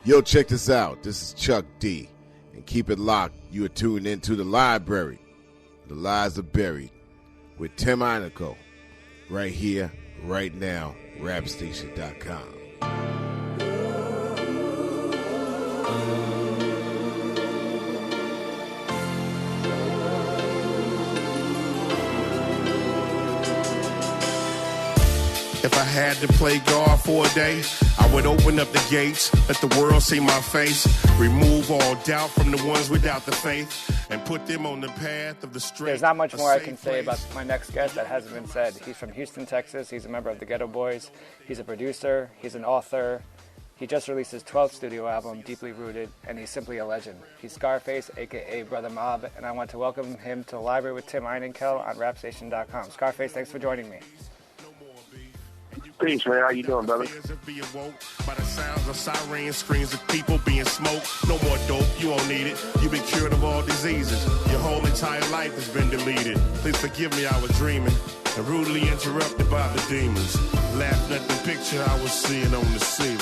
Yo, check this out. This is Chuck D. And keep it locked. You are tuned into The Library. The Lies Are Buried with Tim Einenkel. Right here, right now, rapstation.com. If I had to play God for a day, I would open up the gates, let the world see my face, remove all doubt from the ones without the faith, and put them on the path of the straight. There's not much more I can say about my next guest that hasn't been said. He's from Houston, Texas. He's a member of the Ghetto Boys. He's a producer. He's an author. He just released his 12th studio album, Deeply Rooted, and he's simply a legend. He's Scarface, a.k.a. Brother Mob, and I want to welcome him to the Library with Tim Einenkel on rapstation.com. Scarface, thanks for joining me. Peace, man. How you doing, brother? By the sounds of sirens, screams of people being smoked. No more dope, you won't need it. You've been cured of all diseases. Your whole entire life has been deleted. Please forgive me, I was dreaming and rudely interrupted by the demons. Laughing at the picture I was seeing on the ceiling.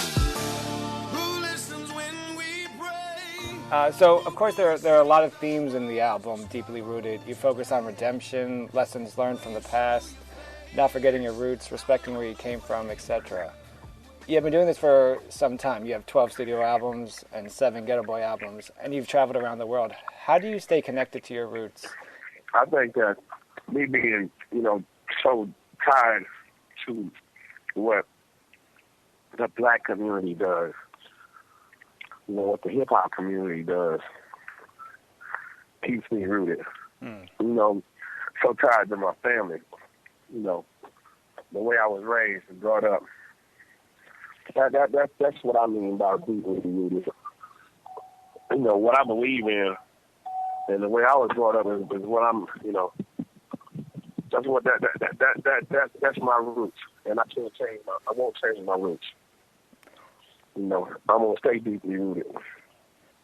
Who listens when we pray? So, of course, there are a lot of themes in the album, Deeply Rooted. You focus on redemption, lessons learned from the past, not forgetting your roots, respecting where you came from, etc. You've been doing this for some time. You have 12 studio albums and 7 Ghetto Boy albums, and you've traveled around the world. How do you stay connected to your roots? I think that me being, so tied to what the black community does, what the hip-hop community does, keeps me rooted. So tied to my family. The way I was raised and brought up. That's what I mean by deeply rooted. What I believe in, and the way I was brought up is what I'm. That's what that's my roots, and I can't change I won't change my roots. I'm gonna stay deeply rooted.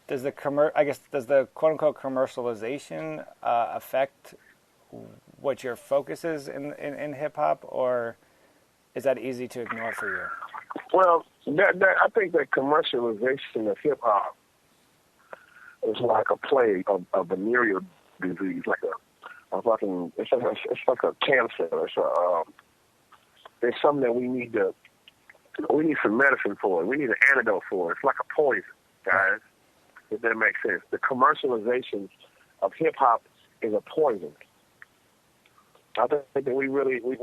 Does the quote unquote commercialization affect what your focus is in hip-hop, or is that easy to ignore for you? Well, I think that commercialization of hip-hop is like a plague of a venereal disease, it's like a cancer. It's something that we need some medicine for it. We need an antidote for it. It's like a poison, guys, if that makes sense. The commercialization of hip-hop is a poison. I think that we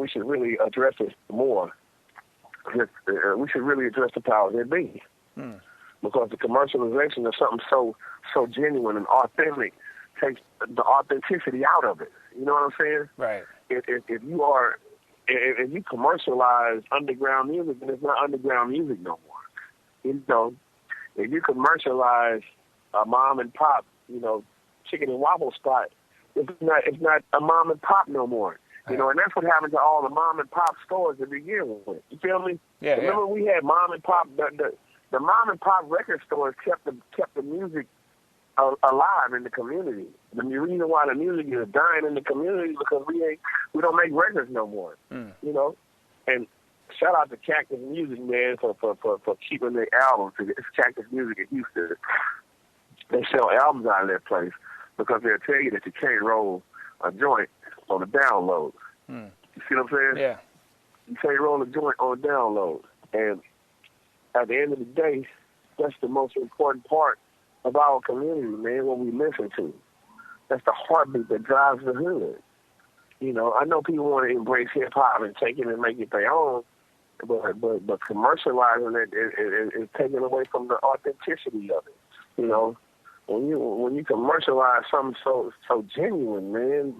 should really address this more. We should really address the powers that be, because the commercialization of something so genuine and authentic takes the authenticity out of it. You know what I'm saying? Right. If you commercialize underground music, then it's not underground music no more. If you commercialize a mom and pop, chicken and waffle spot, it's not a mom and pop no more. And that's what happened to all the mom and pop stores to begin with. You feel me? Yeah. Remember we had mom and pop. The mom and pop record stores kept the music alive in the community. The reason why the music is dying in the community is because we don't make records no more. And shout out to Cactus Music, man, for keeping their albums. It's Cactus Music in Houston. They sell albums out of that place because they'll tell you that you can't roll a joint on a download. You see what I'm saying? Yeah. You can't roll a joint on a download. And at the end of the day, that's the most important part of our community, man, what we listen to. That's the heartbeat that drives the hood. I know people want to embrace hip-hop and take it and make it their own, but commercializing it is taking away from the authenticity of it. When you commercialize something so genuine, man,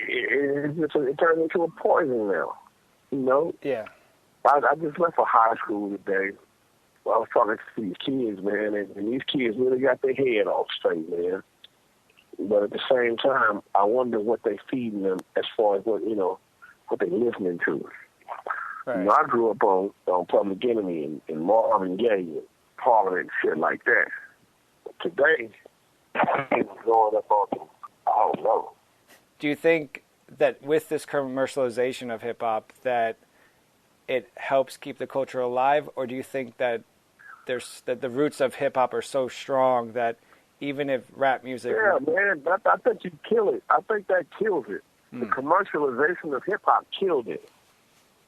it turns into a poison now. Yeah. I just left for high school today. I was talking to these kids, man, and these kids really got their head off straight, man. But at the same time, I wonder what they feeding them as far as what they listening to. Right. I grew up on Public Enemy and Marvin Gaye and Parliament and shit like that. But today, it's going up on, I don't know. Do you think that with this commercialization of hip-hop that it helps keep the culture alive, or do you think that the roots of hip hop are so strong that even if rap music, yeah, man, I think you kill it. I think that kills it. The commercialization of hip hop killed it.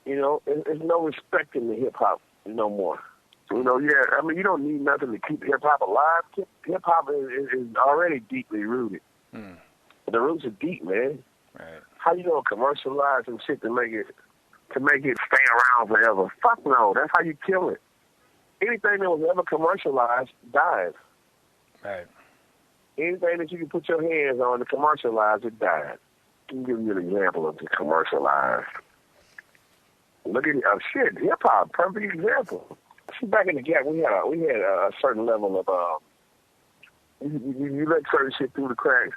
You know, there's no respect in the hip hop no more. You know, yeah, I mean, you don't need nothing to keep hip hop alive. Hip hop is already deeply rooted. The roots are deep, man. right? How you gonna commercialize some shit to make it stay around forever? Fuck no, that's how you kill it. Anything that was ever commercialized died. Right. Anything that you can put your hands on to commercialize, it died. Let me give you an example of the commercialized. Look at shit, hip hop, perfect example. See, back in the gap, we had a certain level of you let certain shit through the cracks,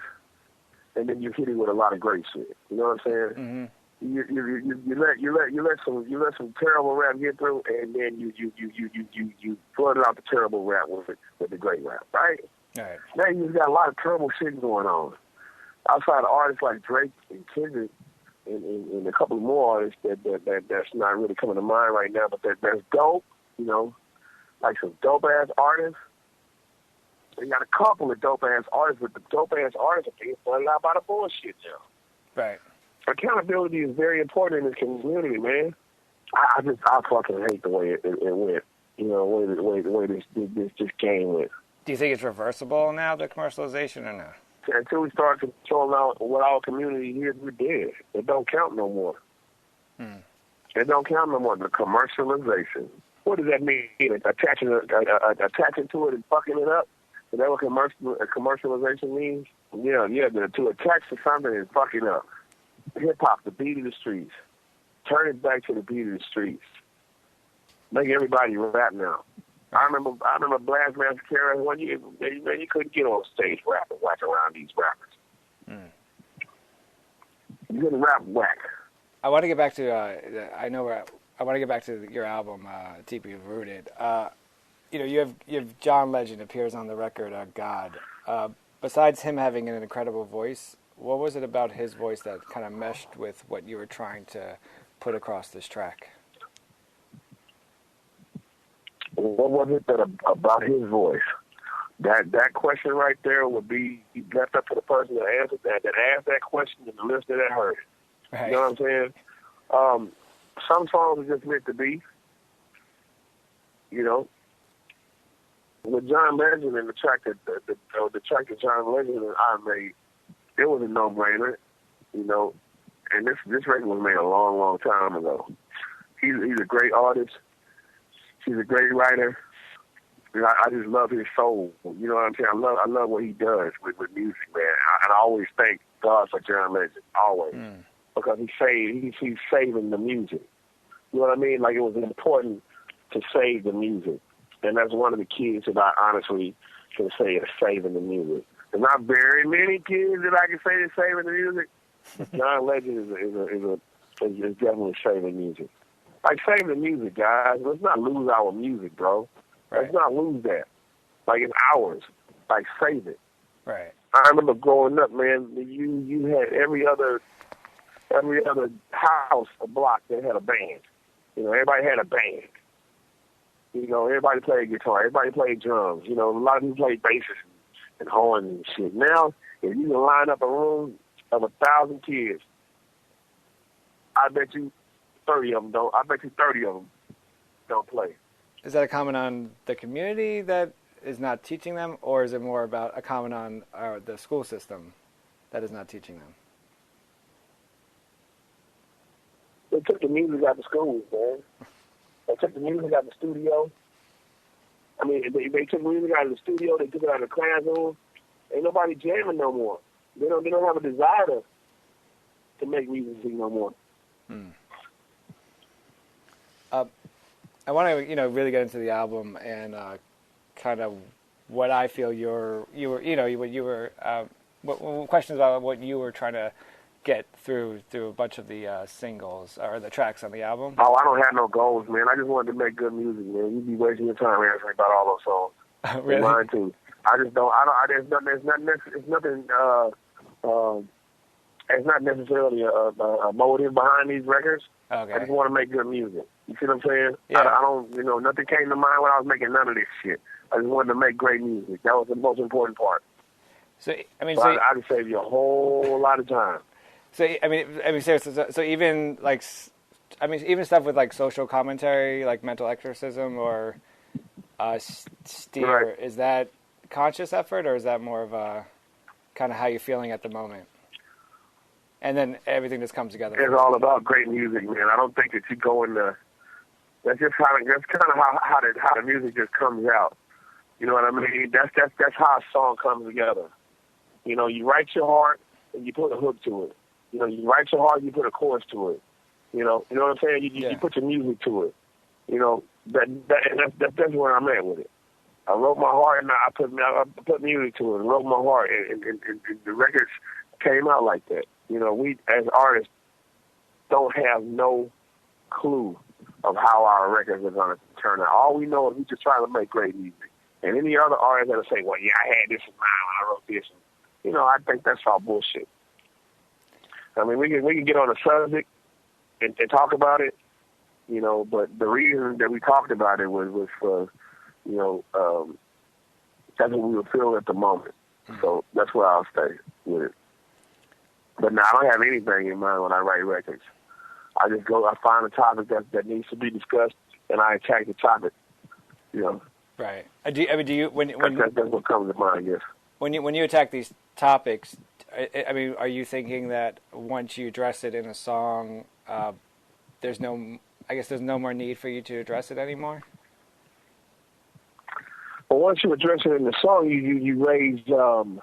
and then you hit it with a lot of great shit. You know what I'm saying? Mm-hmm. You let some terrible rap get through, and then you flooded out the terrible rap with the great rap, right? Right. Now you've got a lot of terrible shit going on. Outside of artists like Drake and Kendrick and a couple of more artists that's not really coming to mind right now, but that's dope, you know, like some dope ass artists. You got a couple of dope ass artists, but the dope ass artists are being flooded out by the bullshit now. Right. Accountability is very important in this community, man. I fucking hate the way it went. You know, the way this game went. Do you think it's reversible now, the commercialization, or no? Until we start controlling out what our community is, we're dead. It don't count no more. It don't count no more. The commercialization. What does that mean? Attaching to it and fucking it up? Is that what commercialization means? Yeah. To attach to something and fuck it up. Hip hop, the beat of the streets. Turn it back to the beat of the streets. Make everybody rap now. I remember Blast Massacre one year. Man, you couldn't get on stage rapping, whack around these rappers. You couldn't rap whack. I want to get back to. I want to get back to your album, Deeply Rooted. You know, you have John Legend appears on the record, God. Besides him having an incredible voice, what was it about his voice that kind of meshed with what you were trying to put across this track? What was it about his voice? That question right there would be left up to the person that answered that asked that question and the listener that heard it. Right. You know what I'm saying? Some songs are just meant to be. You know, with John Legend and the track that John Legend and I made, it was a no-brainer. You know, and this record was made a long, long time ago. He's a great artist. He's a great writer. And I just love his soul. You know what I'm saying? I love what he does with music, man. I always thank God for John Legend, always. Because he's saving the music. You know what I mean? Like, it was important to save the music. And that's one of the keys that I honestly can say is saving the music. There's not very many kids that I can say is saving the music. John Legend is definitely saving music. Like, save the music, guys. Let's not lose our music, bro. Right. Let's not lose that. Like, it's ours. Like, save it. Right. I remember growing up, man, you had every other house or block that had a band. You know, everybody had a band. You know, everybody played guitar. Everybody played drums. You know, a lot of people played basses and horns and shit. Now, if you can line up a room of 1,000 kids, I bet you 30 of them don't. I bet you 30 of them don't play. Is that a comment on the community that is not teaching them, or is it more about a comment on the school system that is not teaching them? They took the music out of schools, man. They took the music out of the studio. I mean, they took music out of the studio. They took it out of the classroom. Ain't nobody jamming no more. They don't have a desire to make music no more. I want to, really get into the album and kind of what I feel questions about what you were trying to get through a bunch of the singles or the tracks on the album. Oh, I don't have no goals, man. I just wanted to make good music, man. You'd be wasting your time answering about all those songs. Really? Mine too. I just don't. It's not necessarily a motive behind these records. Okay. I just want to make good music. You see what I'm saying? Yeah. I don't, nothing came to mind when I was making none of this shit. I just wanted to make great music. That was the most important part. So I mean, I just saved you a whole lot of time. So I mean, seriously. So even like, even stuff with like social commentary, like mental exorcism or steer, Right. is that conscious effort, or is that more of a kind of how you're feeling at the moment? And then everything just comes together. It's all about great music, man. I don't think that you go into. That's kind of how the music just comes out. You know what I mean? That's how a song comes together. You write your heart and you put a hook to it. You write your heart, you put a chorus to it. You know what I'm saying? You put your music to it. That's where I'm at with it. I wrote my heart and I put music to it. And wrote my heart, and the records came out like that. We as artists don't have no clue of how our records are going to turn out. All we know is we just trying to make great music. And any other artist that'll say, "Well, yeah, I had this in mind when I wrote this," and, I think that's all bullshit. I mean, we can get on a subject and talk about it, but the reason that we talked about it was for, that's what we were feeling at the moment. So that's where I'll stay with it. But now I don't have anything in mind when I write records. I just I find a topic that needs to be discussed, and I attack the topic. Right. Do you when that's what comes to mind, I guess. When you attack these topics, I mean, are you thinking that once you address it in a song, there's no more need for you to address it anymore? Well, once you address it in the song, you raise you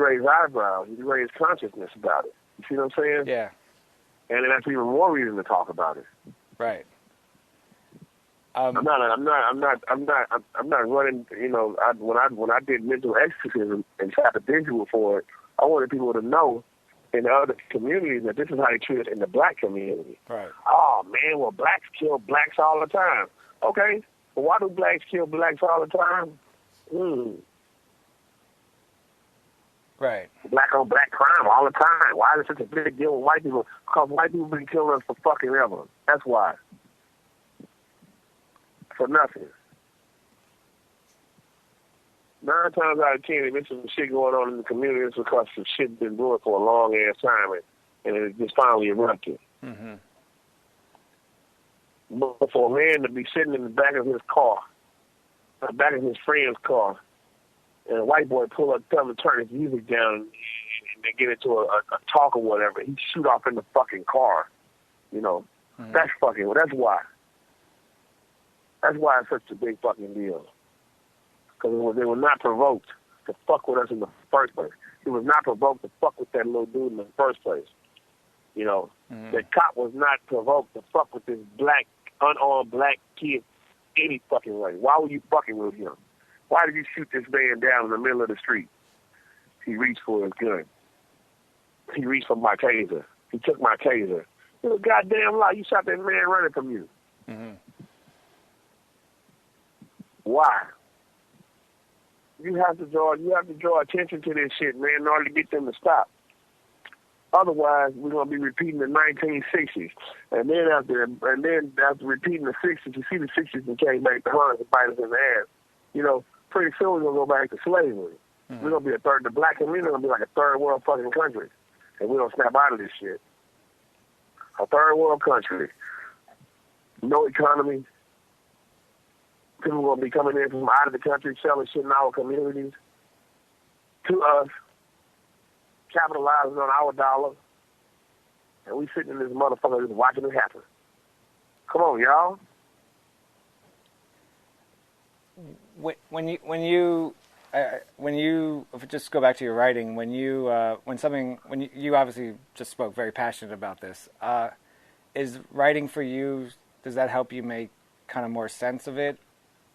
raise eyebrows, you raise consciousness about it. You see what I'm saying? Yeah. And then that's even more reason to talk about it. Right. I'm not running. When I did mental exorcism and had a visual for it, I wanted people to know in the other communities that this is how they treat it in the black community. Right. Oh man, well blacks kill blacks all the time. Okay, but why do blacks kill blacks all the time? Right. Black on black crime all the time. Why is it such a big deal with white people? Because white people been killing us for fucking ever. That's why. For nothing. 9 times out of 10, if there's some shit going on in the community, it's because some shit's been brewing for a long ass time and it just finally erupted. Mm-hmm. But for a man to be sitting in the back of his car, the back of his friend's car, and a white boy pull up, tell him to turn his music down, and they get into a talk or whatever, he shoot off in the fucking car. Mm-hmm. That's why. That's why it's such a big fucking deal. Because they were not provoked to fuck with us in the first place. He was not provoked to fuck with that little dude in the first place. Mm-hmm. The cop was not provoked to fuck with this unarmed black kid any fucking way. Why were you fucking with him? Why did you shoot this man down in the middle of the street? He reached for his gun. He reached for my taser. He took my taser. It was a goddamn lie. You shot that man running from you. Mm-hmm. Why? You have to draw attention to this shit, man, in order to get them to stop. Otherwise, we're gonna be repeating the 1960s, and then after repeating the 60s, you see the 60s and came back to hunt us and bite us in the ass. Pretty soon we're gonna go back to slavery. Mm-hmm. We're gonna be the black community gonna be like a third world fucking country, and we don't snap out of this shit. A third world country, no economy. People are going to be coming in from out of the country, selling shit in our communities to us, capitalizing on our dollar, and we sitting in this motherfucker just watching it happen. Come on, y'all. When you if just go back to your writing, when you obviously just spoke very passionate about this, is writing for you, does that help you make kind of more sense of it?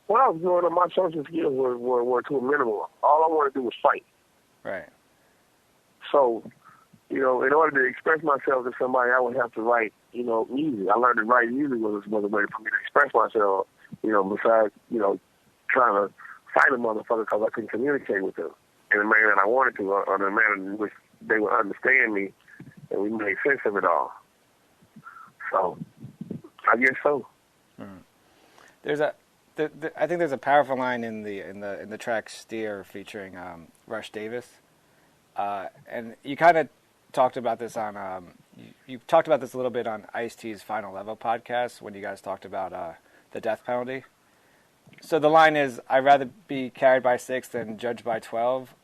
When I was growing up, my social skills were to a minimum. All I wanted to do was fight. Right. So, in order to express myself to somebody, I would have to write, music. I learned to write music was a way for me to express myself, besides, trying to fight a motherfucker because I couldn't communicate with them in the manner that I wanted to, or the manner in which they would understand me, and we made sense of it all. So, I guess so. There's I think there's a powerful line in the track "Steer" featuring Rush Davis, and you kind of talked about this on you talked about this a little bit on Ice-T's Final Level podcast when you guys talked about the death penalty. So the line is, "I'd rather be carried by 6 than judged by 12."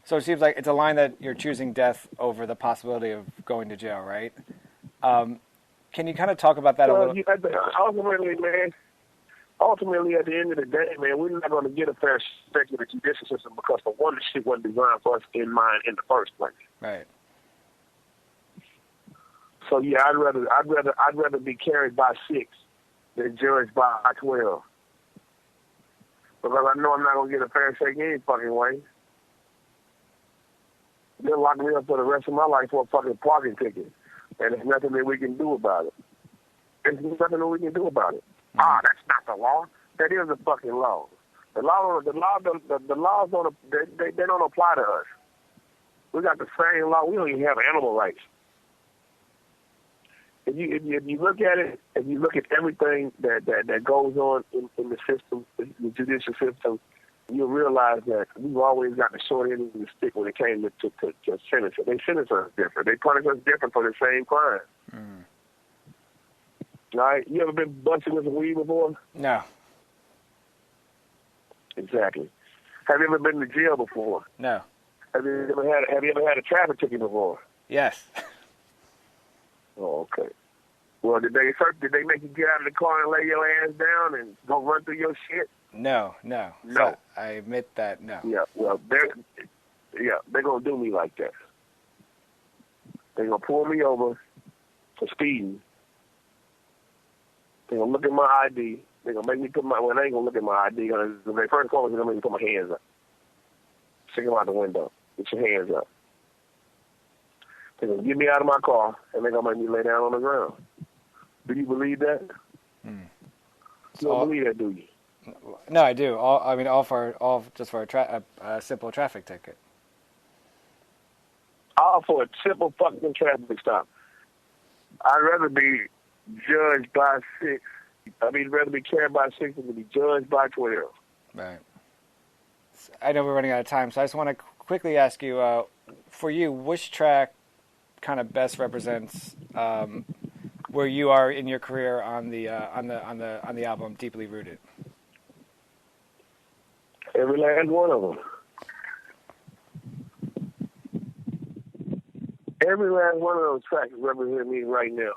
So it seems like it's a line that you're choosing death over the possibility of going to jail, right? Can you kind of talk about that a little? Ultimately, at the end of the day, man, we're not going to get a fair shake of the judicial system because for one, the shit wasn't designed for us in mind in the first place. Right. So yeah, I'd rather be carried by 6 than judged by 12. Because I know I'm not going to get a fair shake any fucking way. They'll lock me up for the rest of my life for a fucking parking ticket. And there's nothing that we can do about it. There's nothing that we can do about it. That's not the law. That is the fucking law. The laws don't they don't apply to us. We got the same law. We don't even have animal rights. If you look at it, if you look at everything that goes on in the system, the judicial system, you'll realize that we've always got the short end of the stick when it came to sentencing. They sentence us different. They punish us different for the same crime. All right? You ever been busted with a weed before? No. Exactly. Have you ever been to jail before? No. Have you ever had a traffic ticket before? Yes. Oh, okay. Well, did they make you get out of the car and lay your ass down and go run through your shit? No. So I admit that, no. Yeah, well, they're going to do me like that. They're going to pull me over for speeding. They're going to look at my ID. They're going to make me they ain't going to look at my ID. They first call me, they're going to make me put my hands up. Stick them out the window. Get your hands up. They're going to get me out of my car, and they're going to make me lay down on the ground. Do you believe that? You don't believe that, do you? No, I do. All just for a simple traffic ticket. All for a simple fucking traffic stop. I'd rather be judged by 6. Rather be carried by 6 than to be judged by 12. Right. I know we're running out of time, so I just want to quickly ask you, for you, which track kind of best represents where you are in your career on the album Deeply Rooted? Every last one of them. Every last one of those tracks represent me right now.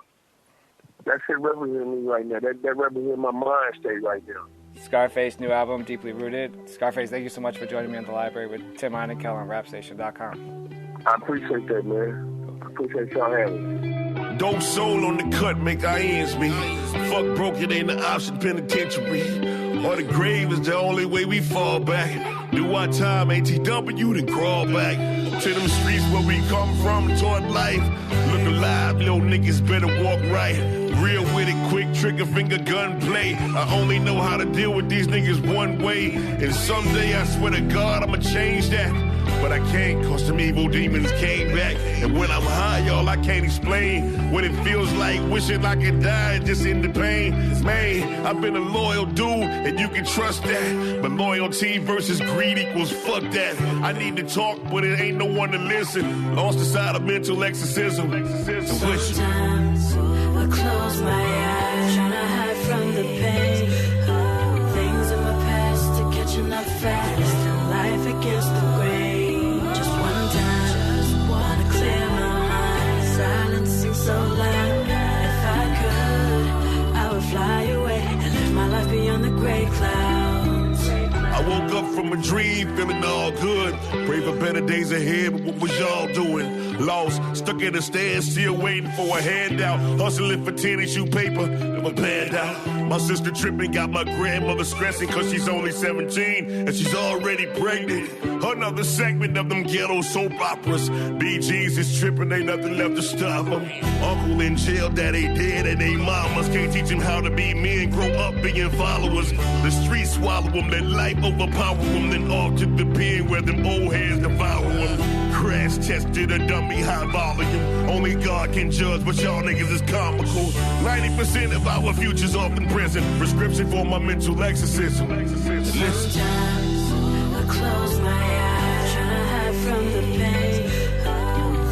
That shit represents me right now. That represents my mind state right now. Scarface, new album, Deeply Rooted. Scarface, thank you so much for joining me on The Library with Tim Einenkel on RapStation.com. I appreciate that, man. I appreciate y'all having me. Dope soul on the cut, make our ends meet. Fuck broke, it ain't the option, penitentiary. Or the grave is the only way we fall back. Do our time, ATW, then crawl back to them streets where we come from, toward life. Look alive, little niggas better walk right. Real with it, quick trigger finger gunplay. I only know how to deal with these niggas one way. And someday I swear to God I'ma change that. But I can't, cause them evil demons came back. And when I'm high, y'all, I can't explain what it feels like, wishing I could die and just end the pain. Man, I've been a loyal dude, and you can trust that. But loyalty versus greed equals fuck that. I need to talk, but it ain't no one to listen. Lost the side of mental exorcism. Sometimes I close my eyes, trying to hide from the pain. Things in my past are catching up fast. Life against the grain. Just one time, wanna clear my mind. Silencing so loud. If I could, I would fly away and live my life beyond the gray clouds. I woke up from a dream, feeling all good. Pray for better days ahead, but what was y'all doing? Lost, stuck at a stand, still waiting for a handout. Hustling for tennis shoe paper, never panned out. My sister tripping, got my grandmother stressing, cause she's only 17 and she's already pregnant. Another segment of them ghetto soap operas. BG's is tripping, ain't nothing left to stop them. Uncle in jail, daddy dead, and they mamas can't teach him how to be men, grow up being followers. The streets swallow them, let life overpower them, then off to the pen where them old hands devour them. crash tested a dummy high volume. Only God can judge, but y'all niggas is comical. 90% of our future's off in prison. Prescription for my mental exorcism. Listen. Sometimes I close my eyes, trying to hide from the pain.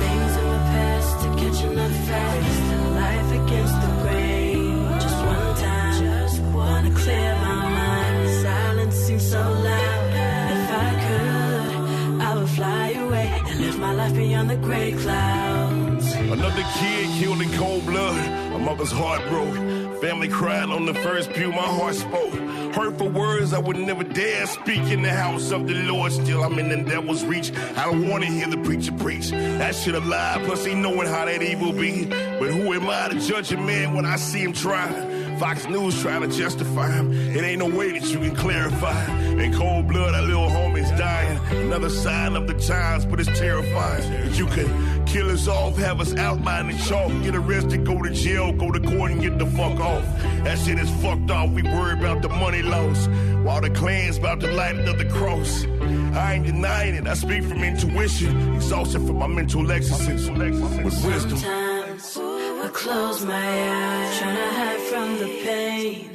Things in my past are catching up fast. And life against the grain. Just one time, just wanna clear my mind. Silence seems so loud. If I could, I would fly away and live my life beyond the gray clouds. Another kid killed in cold blood. A mother's heart broke. Family cried on the first pew, my heart spoke. Hurtful words I would never dare speak in the house of the Lord. Still, I'm in the devil's reach. I don't want to hear the preacher preach. That shit a lie, plus he knowing how that evil be. But who am I to judge a man when I see him trying? Fox News trying to justify him. It ain't no way that you can clarify. In cold blood, our little homie's dying. Another sign of the times, but it's terrifying. That you could kill us off, have us outlined in chalk, get arrested, go to jail, go to court and get the fuck off. That shit is fucked off. We worry about the money loss, while the Klan's about to light another cross. I ain't denying it. I speak from intuition, exhausted from my mental exorcism with wisdom. Sometimes I close my eyes, trying to hide from the pain.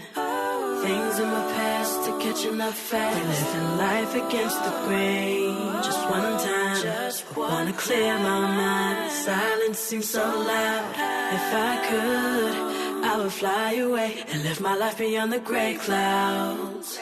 Things in my past are catching up fast. Living life against the grain. Just one time, just wanna clear my mind. Silence seems so loud. If I could, I would fly away and live my life beyond the gray clouds.